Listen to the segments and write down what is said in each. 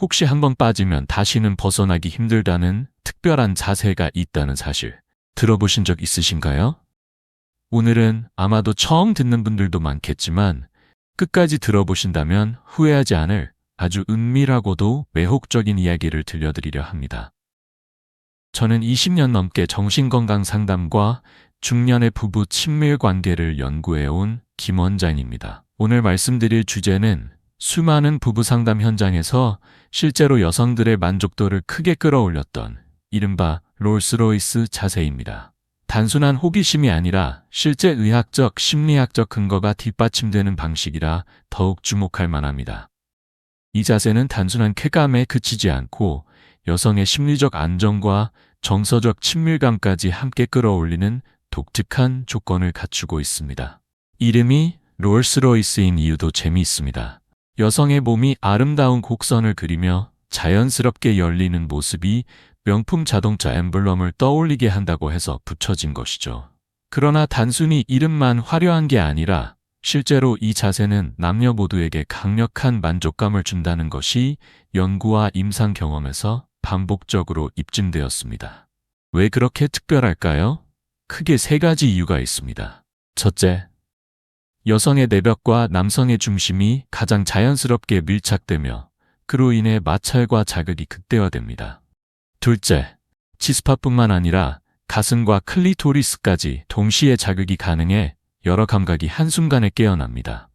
혹시 한번 빠지면 다시는 벗어나기 힘들다는 특별한 자세가 있다는 사실 들어보신 적 있으신가요? 오늘은 아마도 처음 듣는 분들도 많겠지만 끝까지 들어보신다면 후회하지 않을 아주 은밀하고도 매혹적인 이야기를 들려드리려 합니다. 저는 20년 넘게 정신건강 상담과 중년의 부부 친밀 관계를 연구해온 김원장입니다. 오늘 말씀드릴 주제는 수많은 부부 상담 현장에서 실제로 여성들의 만족도를 크게 끌어올렸던 이른바 롤스로이스 자세입니다. 단순한 호기심이 아니라 실제 의학적, 심리학적 근거가 뒷받침되는 방식이라 더욱 주목할 만합니다. 이 자세는 단순한 쾌감에 그치지 않고 여성의 심리적 안정과 정서적 친밀감까지 함께 끌어올리는 독특한 조건을 갖추고 있습니다. 이름이 롤스로이스인 이유도 재미있습니다. 여성의 몸이 아름다운 곡선을 그리며 자연스럽게 열리는 모습이 명품 자동차 엠블럼을 떠올리게 한다고 해서 붙여진 것이죠. 그러나 단순히 이름만 화려한 게 아니라 실제로 이 자세는 남녀 모두에게 강력한 만족감을 준다는 것이 연구와 임상 경험에서 반복적으로 입증되었습니다. 왜 그렇게 특별할까요? 크게 세 가지 이유가 있습니다. 첫째, 여성의 내벽과 남성의 중심이 가장 자연스럽게 밀착되며 그로 인해 마찰과 자극이 극대화됩니다. 둘째, 치스파뿐만 아니라 가슴과 클리토리스까지 동시에 자극이 가능해 여러 감각이 한순간에 깨어납니다.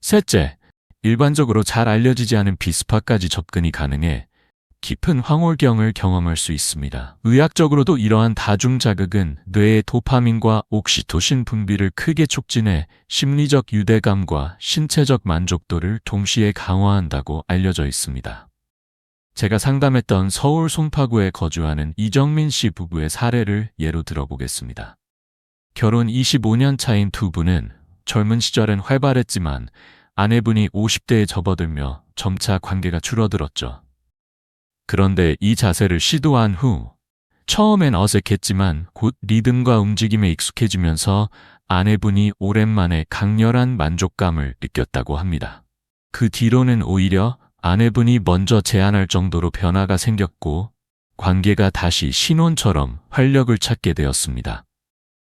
셋째, 일반적으로 잘 알려지지 않은 비스파까지 접근이 가능해 깊은 황홀경을 경험할 수 있습니다. 의학적으로도 이러한 다중 자극은 뇌의 도파민과 옥시토신 분비를 크게 촉진해 심리적 유대감과 신체적 만족도를 동시에 강화한다고 알려져 있습니다. 제가 상담했던 서울 송파구에 거주하는 이정민 씨 부부의 사례를 예로 들어보겠습니다. 결혼 25년 차인 두 분은 젊은 시절엔 활발했지만 아내분이 50대에 접어들며 점차 관계가 줄어들었죠. 그런데 이 자세를 시도한 후 처음엔 어색했지만 곧 리듬과 움직임에 익숙해지면서 아내분이 오랜만에 강렬한 만족감을 느꼈다고 합니다. 그 뒤로는 오히려 아내분이 먼저 제안할 정도로 변화가 생겼고 관계가 다시 신혼처럼 활력을 찾게 되었습니다.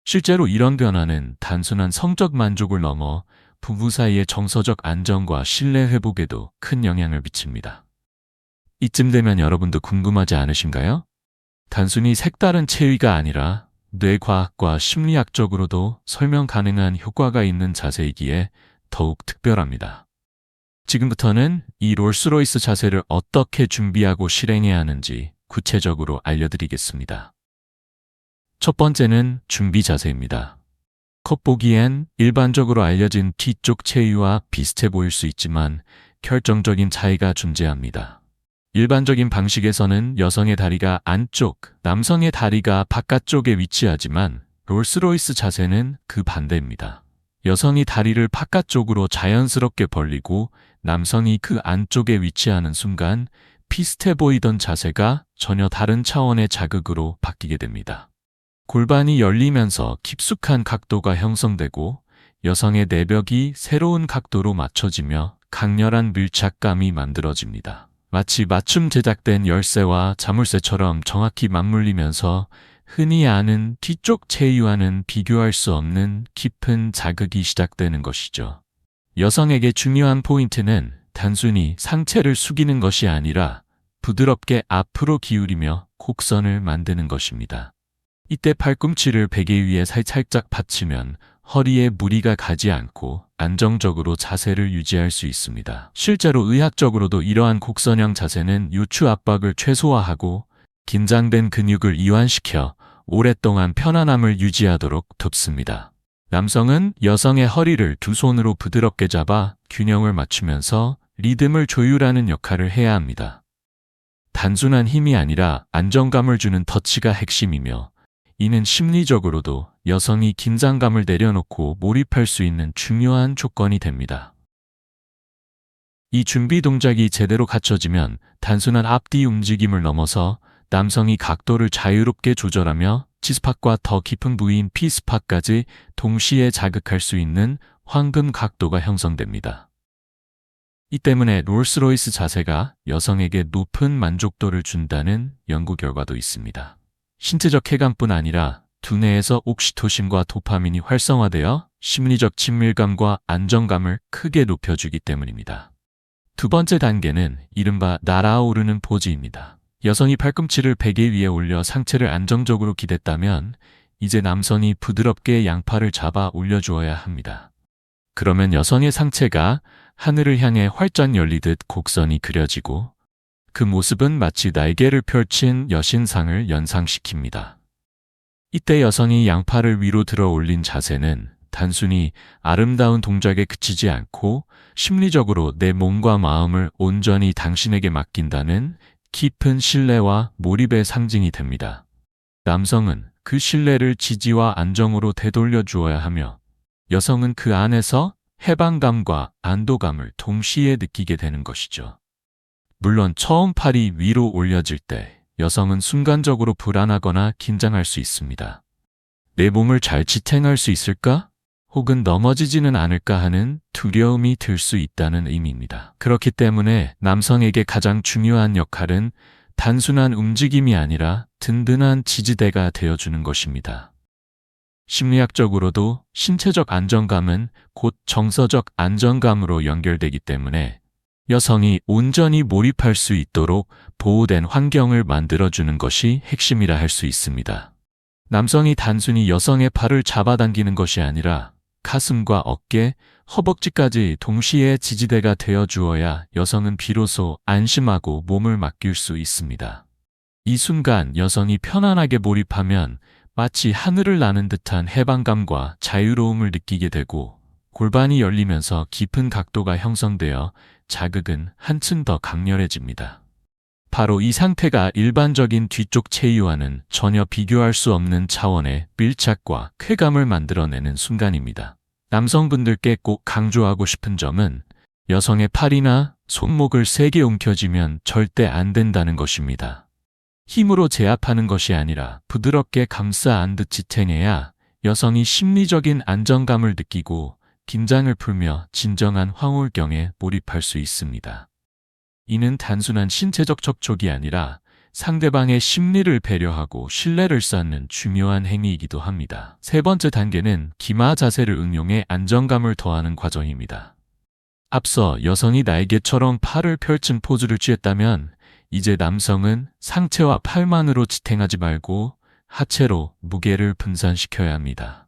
실제로 이런 변화는 단순한 성적 만족을 넘어 부부 사이의 정서적 안정과 신뢰 회복에도 큰 영향을 미칩니다. 이쯤 되면 여러분도 궁금하지 않으신가요? 단순히 색다른 체위가 아니라 뇌과학과 심리학적으로도 설명 가능한 효과가 있는 자세이기에 더욱 특별합니다. 지금부터는 이 롤스로이스 자세를 어떻게 준비하고 실행해야 하는지 구체적으로 알려드리겠습니다. 첫 번째는 준비 자세입니다. 겉보기엔 일반적으로 알려진 뒤쪽 체위와 비슷해 보일 수 있지만 결정적인 차이가 존재합니다. 일반적인 방식에서는 여성의 다리가 안쪽, 남성의 다리가 바깥쪽에 위치하지만 롤스로이스 자세는 그 반대입니다. 여성이 다리를 바깥쪽으로 자연스럽게 벌리고 남성이 그 안쪽에 위치하는 순간 비슷해 보이던 자세가 전혀 다른 차원의 자극으로 바뀌게 됩니다. 골반이 열리면서 깊숙한 각도가 형성되고 여성의 내벽이 새로운 각도로 맞춰지며 강렬한 밀착감이 만들어집니다. 마치 맞춤 제작된 열쇠와 자물쇠처럼 정확히 맞물리면서 흔히 아는 뒤쪽 체위와는 비교할 수 없는 깊은 자극이 시작되는 것이죠. 여성에게 중요한 포인트는 단순히 상체를 숙이는 것이 아니라 부드럽게 앞으로 기울이며 곡선을 만드는 것입니다. 이때 팔꿈치를 베개 위에 살짝 받치면 허리에 무리가 가지 않고 안정적으로 자세를 유지할 수 있습니다. 실제로 의학적으로도 이러한 곡선형 자세는 요추 압박을 최소화하고 긴장된 근육을 이완시켜 오랫동안 편안함을 유지하도록 돕습니다. 남성은 여성의 허리를 두 손으로 부드럽게 잡아 균형을 맞추면서 리듬을 조율하는 역할을 해야 합니다. 단순한 힘이 아니라 안정감을 주는 터치가 핵심이며 이는 심리적으로도 여성이 긴장감을 내려놓고 몰입할 수 있는 중요한 조건이 됩니다. 이 준비 동작이 제대로 갖춰지면 단순한 앞뒤 움직임을 넘어서 남성이 각도를 자유롭게 조절하며 G스팟과 더 깊은 부위인 P스팟까지 동시에 자극할 수 있는 황금 각도가 형성됩니다. 이 때문에 롤스로이스 자세가 여성에게 높은 만족도를 준다는 연구 결과도 있습니다. 신체적 쾌감뿐 아니라 두뇌에서 옥시토신과 도파민이 활성화되어 심리적 친밀감과 안정감을 크게 높여주기 때문입니다. 두 번째 단계는 이른바 날아오르는 포즈입니다. 여성이 팔꿈치를 베개 위에 올려 상체를 안정적으로 기댔다면 이제 남성이 부드럽게 양팔을 잡아 올려주어야 합니다. 그러면 여성의 상체가 하늘을 향해 활짝 열리듯 곡선이 그려지고 그 모습은 마치 날개를 펼친 여신상을 연상시킵니다. 이때 여성이 양팔을 위로 들어 올린 자세는 단순히 아름다운 동작에 그치지 않고 심리적으로 내 몸과 마음을 온전히 당신에게 맡긴다는 깊은 신뢰와 몰입의 상징이 됩니다. 남성은 그 신뢰를 지지와 안정으로 되돌려 주어야 하며 여성은 그 안에서 해방감과 안도감을 동시에 느끼게 되는 것이죠. 물론 처음 팔이 위로 올려질 때 여성은 순간적으로 불안하거나 긴장할 수 있습니다. 내 몸을 잘 지탱할 수 있을까? 혹은 넘어지지는 않을까 하는 두려움이 들 수 있다는 의미입니다. 그렇기 때문에 남성에게 가장 중요한 역할은 단순한 움직임이 아니라 든든한 지지대가 되어주는 것입니다. 심리학적으로도 신체적 안정감은 곧 정서적 안정감으로 연결되기 때문에 여성이 온전히 몰입할 수 있도록 보호된 환경을 만들어주는 것이 핵심이라 할 수 있습니다. 남성이 단순히 여성의 팔을 잡아당기는 것이 아니라 가슴과 어깨, 허벅지까지 동시에 지지대가 되어 주어야 여성은 비로소 안심하고 몸을 맡길 수 있습니다. 이 순간 여성이 편안하게 몰입하면 마치 하늘을 나는 듯한 해방감과 자유로움을 느끼게 되고 골반이 열리면서 깊은 각도가 형성되어 자극은 한층 더 강렬해집니다. 바로 이 상태가 일반적인 뒤쪽 체위와는 전혀 비교할 수 없는 차원의 밀착과 쾌감을 만들어내는 순간입니다. 남성분들께 꼭 강조하고 싶은 점은 여성의 팔이나 손목을 세게 움켜쥐면 절대 안 된다는 것입니다. 힘으로 제압하는 것이 아니라 부드럽게 감싸 안듯 지탱해야 여성이 심리적인 안정감을 느끼고 긴장을 풀며 진정한 황홀경에 몰입할 수 있습니다. 이는 단순한 신체적 접촉이 아니라 상대방의 심리를 배려하고 신뢰를 쌓는 중요한 행위이기도 합니다. 세 번째 단계는 기마 자세를 응용해 안정감을 더하는 과정입니다. 앞서 여성이 날개처럼 팔을 펼친 포즈를 취했다면 이제 남성은 상체와 팔만으로 지탱하지 말고 하체로 무게를 분산시켜야 합니다.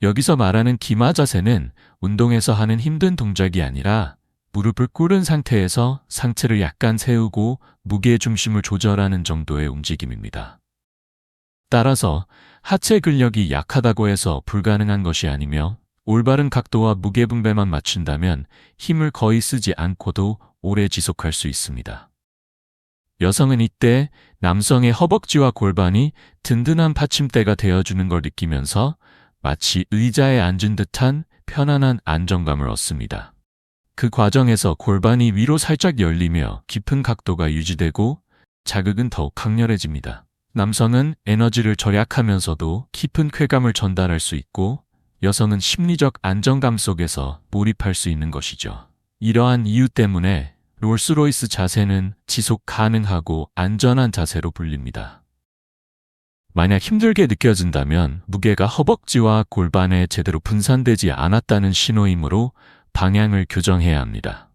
여기서 말하는 기마 자세는 운동에서 하는 힘든 동작이 아니라 무릎을 꿇은 상태에서 상체를 약간 세우고 무게 중심을 조절하는 정도의 움직임입니다. 따라서 하체 근력이 약하다고 해서 불가능한 것이 아니며 올바른 각도와 무게 분배만 맞춘다면 힘을 거의 쓰지 않고도 오래 지속할 수 있습니다. 여성은 이때 남성의 허벅지와 골반이 든든한 받침대가 되어주는 걸 느끼면서 마치 의자에 앉은 듯한 편안한 안정감을 얻습니다. 그 과정에서 골반이 위로 살짝 열리며 깊은 각도가 유지되고 자극은 더욱 강렬해집니다. 남성은 에너지를 절약하면서도 깊은 쾌감을 전달할 수 있고 여성은 심리적 안정감 속에서 몰입할 수 있는 것이죠. 이러한 이유 때문에 롤스로이스 자세는 지속 가능하고 안전한 자세로 불립니다. 만약 힘들게 느껴진다면 무게가 허벅지와 골반에 제대로 분산되지 않았다는 신호이므로 방향을 교정해야 합니다.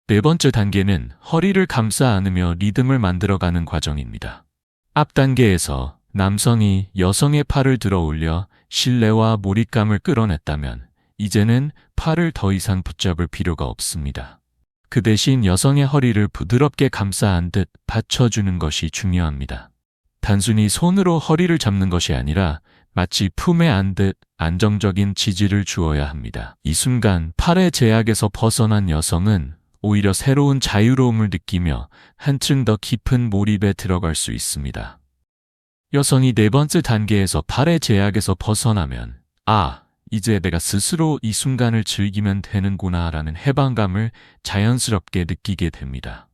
네 번째 단계는 허리를 감싸 안으며 리듬을 만들어가는 과정입니다. 앞 단계에서 남성이 여성의 팔을 들어 올려 신뢰와 몰입감을 끌어냈다면 이제는 팔을 더 이상 붙잡을 필요가 없습니다. 그 대신 여성의 허리를 부드럽게 감싸 안듯 받쳐주는 것이 중요합니다. 단순히 손으로 허리를 잡는 것이 아니라 마치 품에 안듯 안정적인 지지를 주어야 합니다. 이 순간 팔의 제약에서 벗어난 여성은 오히려 새로운 자유로움을 느끼며 한층 더 깊은 몰입에 들어갈 수 있습니다. 여성이 네 번째 단계에서 팔의 제약에서 벗어나면 이제 내가 스스로 이 순간을 즐기면 되는구나 라는 해방감을 자연스럽게 느끼게 됩니다.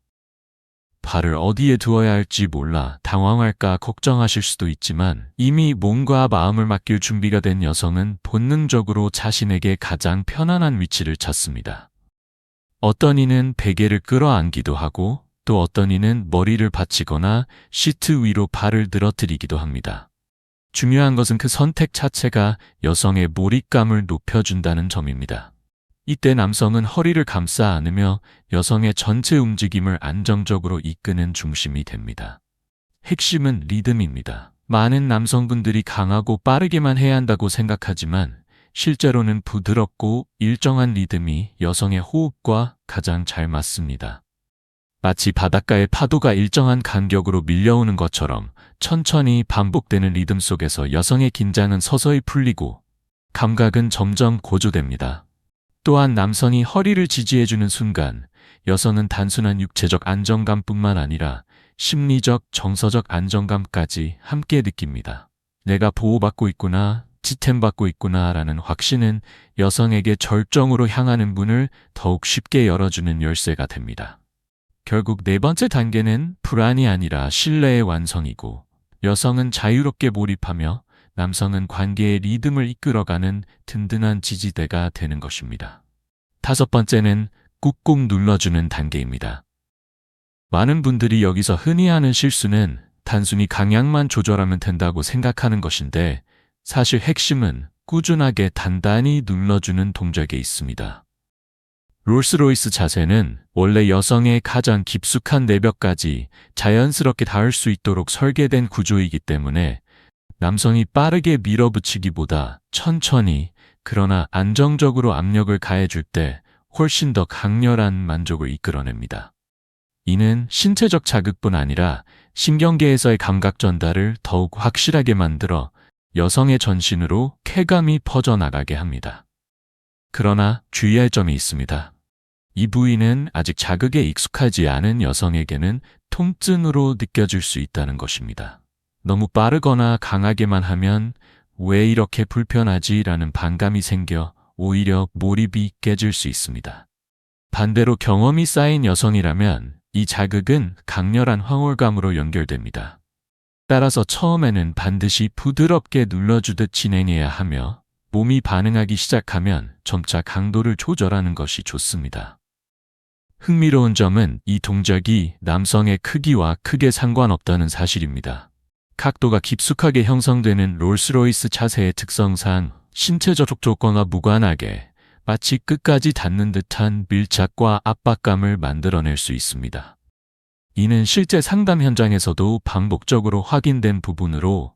발을 어디에 두어야 할지 몰라 당황할까 걱정하실 수도 있지만 이미 몸과 마음을 맡길 준비가 된 여성은 본능적으로 자신에게 가장 편안한 위치를 찾습니다. 어떤 이는 베개를 끌어안기도 하고 또 어떤 이는 머리를 받치거나 시트 위로 발을 늘어뜨리기도 합니다. 중요한 것은 그 선택 자체가 여성의 몰입감을 높여준다는 점입니다. 이때 남성은 허리를 감싸 안으며 여성의 전체 움직임을 안정적으로 이끄는 중심이 됩니다. 핵심은 리듬입니다. 많은 남성분들이 강하고 빠르게만 해야 한다고 생각하지만 실제로는 부드럽고 일정한 리듬이 여성의 호흡과 가장 잘 맞습니다. 마치 바닷가의 파도가 일정한 간격으로 밀려오는 것처럼 천천히 반복되는 리듬 속에서 여성의 긴장은 서서히 풀리고 감각은 점점 고조됩니다. 또한 남성이 허리를 지지해주는 순간 여성은 단순한 육체적 안정감뿐만 아니라 심리적, 정서적 안정감까지 함께 느낍니다. 내가 보호받고 있구나, 지탱받고 있구나 라는 확신은 여성에게 절정으로 향하는 문을 더욱 쉽게 열어주는 열쇠가 됩니다. 결국 네 번째 단계는 불안이 아니라 신뢰의 완성이고 여성은 자유롭게 몰입하며 남성은 관계의 리듬을 이끌어가는 든든한 지지대가 되는 것입니다. 다섯 번째는 꾹꾹 눌러주는 단계입니다. 많은 분들이 여기서 흔히 하는 실수는 단순히 강약만 조절하면 된다고 생각하는 것인데 사실 핵심은 꾸준하게 단단히 눌러주는 동작에 있습니다. 롤스로이스 자세는 원래 여성의 가장 깊숙한 내벽까지 자연스럽게 닿을 수 있도록 설계된 구조이기 때문에 남성이 빠르게 밀어붙이기보다 천천히 그러나 안정적으로 압력을 가해줄 때 훨씬 더 강렬한 만족을 이끌어냅니다. 이는 신체적 자극뿐 아니라 신경계에서의 감각 전달을 더욱 확실하게 만들어 여성의 전신으로 쾌감이 퍼져나가게 합니다. 그러나 주의할 점이 있습니다. 이 부위는 아직 자극에 익숙하지 않은 여성에게는 통증으로 느껴질 수 있다는 것입니다. 너무 빠르거나 강하게만 하면 왜 이렇게 불편하지? 라는 반감이 생겨 오히려 몰입이 깨질 수 있습니다. 반대로 경험이 쌓인 여성이라면 이 자극은 강렬한 황홀감으로 연결됩니다. 따라서 처음에는 반드시 부드럽게 눌러주듯 진행해야 하며 몸이 반응하기 시작하면 점차 강도를 조절하는 것이 좋습니다. 흥미로운 점은 이 동작이 남성의 크기와 크게 상관없다는 사실입니다. 각도가 깊숙하게 형성되는 롤스로이스 자세의 특성상 신체적 조건과 무관하게 마치 끝까지 닿는 듯한 밀착과 압박감을 만들어낼 수 있습니다. 이는 실제 상담 현장에서도 반복적으로 확인된 부분으로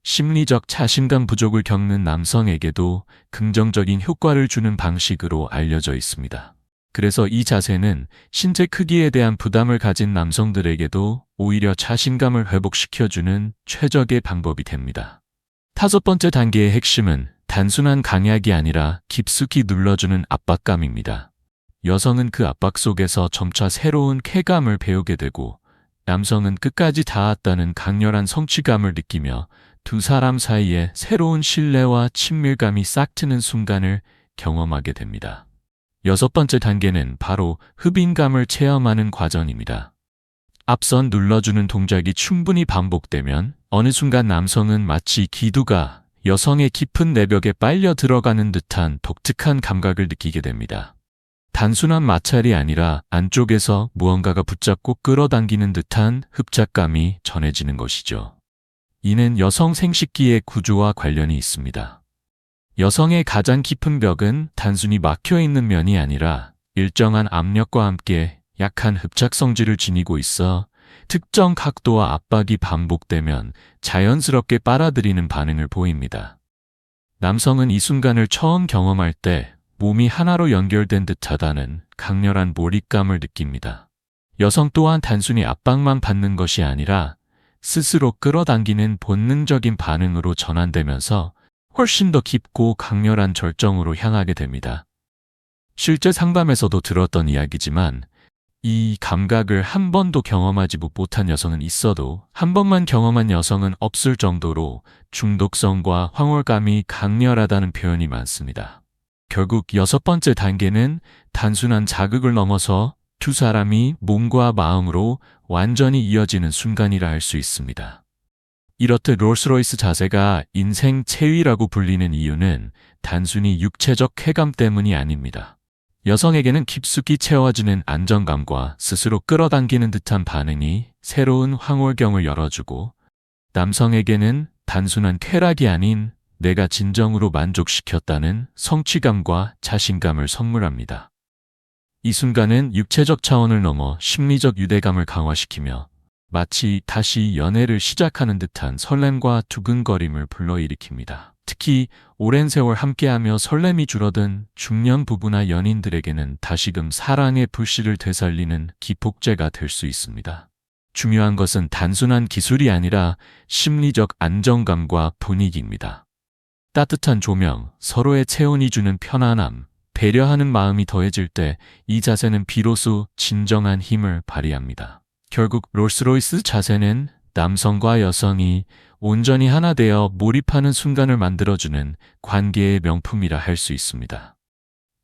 심리적 자신감 부족을 겪는 남성에게도 긍정적인 효과를 주는 방식으로 알려져 있습니다. 그래서 이 자세는 신체 크기에 대한 부담을 가진 남성들에게도 오히려 자신감을 회복시켜주는 최적의 방법이 됩니다. 다섯 번째 단계의 핵심은 단순한 강약이 아니라 깊숙이 눌러주는 압박감입니다. 여성은 그 압박 속에서 점차 새로운 쾌감을 배우게 되고 남성은 끝까지 닿았다는 강렬한 성취감을 느끼며 두 사람 사이에 새로운 신뢰와 친밀감이 싹 트는 순간을 경험하게 됩니다. 여섯 번째 단계는 바로 흡인감을 체험하는 과정입니다. 앞선 눌러주는 동작이 충분히 반복되면 어느 순간 남성은 마치 기두가 여성의 깊은 내벽에 빨려 들어가는 듯한 독특한 감각을 느끼게 됩니다. 단순한 마찰이 아니라 안쪽에서 무언가가 붙잡고 끌어당기는 듯한 흡착감이 전해지는 것이죠. 이는 여성 생식기의 구조와 관련이 있습니다. 여성의 가장 깊은 벽은 단순히 막혀있는 면이 아니라 일정한 압력과 함께 약한 흡착 성질을 지니고 있어 특정 각도와 압박이 반복되면 자연스럽게 빨아들이는 반응을 보입니다. 남성은 이 순간을 처음 경험할 때 몸이 하나로 연결된 듯하다는 강렬한 몰입감을 느낍니다. 여성 또한 단순히 압박만 받는 것이 아니라 스스로 끌어당기는 본능적인 반응으로 전환되면서 훨씬 더 깊고 강렬한 절정으로 향하게 됩니다. 실제 상담에서도 들었던 이야기지만 이 감각을 한 번도 경험하지 못한 여성은 있어도 한 번만 경험한 여성은 없을 정도로 중독성과 황홀감이 강렬하다는 표현이 많습니다. 결국 여섯 번째 단계는 단순한 자극을 넘어서 두 사람이 몸과 마음으로 완전히 이어지는 순간이라 할 수 있습니다. 이렇듯 롤스로이스 자세가 인생 체위라고 불리는 이유는 단순히 육체적 쾌감 때문이 아닙니다. 여성에게는 깊숙이 채워지는 안정감과 스스로 끌어당기는 듯한 반응이 새로운 황홀경을 열어주고, 남성에게는 단순한 쾌락이 아닌 내가 진정으로 만족시켰다는 성취감과 자신감을 선물합니다. 이 순간은 육체적 차원을 넘어 심리적 유대감을 강화시키며 마치 다시 연애를 시작하는 듯한 설렘과 두근거림을 불러일으킵니다. 특히 오랜 세월 함께하며 설렘이 줄어든 중년 부부나 연인들에게는 다시금 사랑의 불씨를 되살리는 기폭제가 될 수 있습니다. 중요한 것은 단순한 기술이 아니라 심리적 안정감과 분위기입니다. 따뜻한 조명, 서로의 체온이 주는 편안함, 배려하는 마음이 더해질 때 이 자세는 비로소 진정한 힘을 발휘합니다. 결국 롤스로이스 자세는 남성과 여성이 온전히 하나 되어 몰입하는 순간을 만들어주는 관계의 명품이라 할 수 있습니다.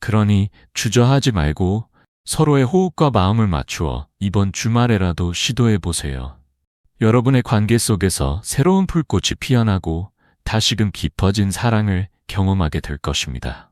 그러니 주저하지 말고 서로의 호흡과 마음을 맞추어 이번 주말에라도 시도해보세요. 여러분의 관계 속에서 새로운 풀꽃이 피어나고 다시금 깊어진 사랑을 경험하게 될 것입니다.